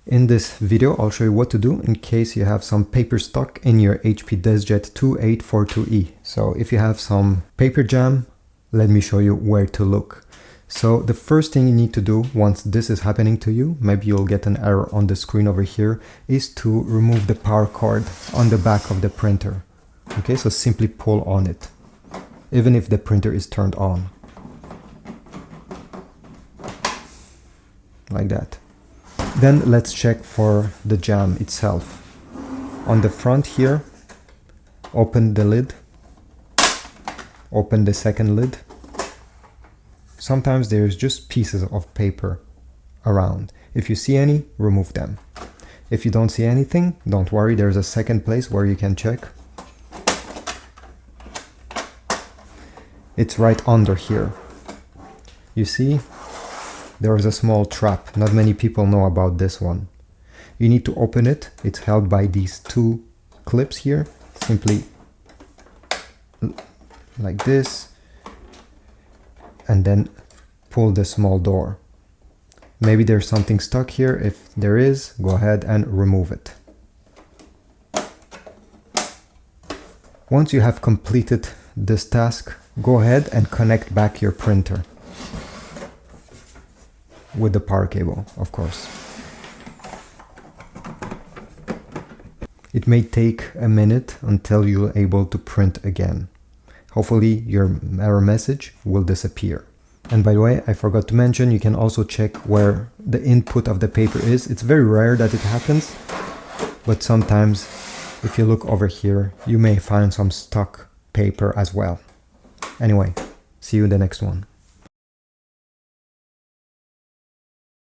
In this video, I'll show you what to do in case you have some paper stuck in your HP DeskJet 2842e. So if you have some paper jam, let me show you where to look. So the first thing you need to do once this is happening to you, maybe you'll get an error on the screen over here, is to remove the power cord on the back of the printer. Okay, so simply pull on it, even if the printer is turned on. Like that. Then let's check for the jam itself. On the front here, open the lid, open the second lid. Sometimes there's just pieces of paper around. If you see any, remove them. If you don't see anything, don't worry, there's a second place where you can check. It's right under here. You see? There is a small trap. Not many people know about this one. You need to open it. It's held by these two clips here. Simply like this. And then pull the small door. Maybe there's something stuck here. If there is, go ahead and remove it. Once you have completed this task, go ahead and connect back your printer. With the power cable, of course. It may take a minute until you're able to print again. Hopefully your error message will disappear. And by the way, I forgot to mention, you can also check where the input of the paper is. It's very rare that it happens, but sometimes if you look over here, you may find some stuck paper as well. Anyway, see you in the next one.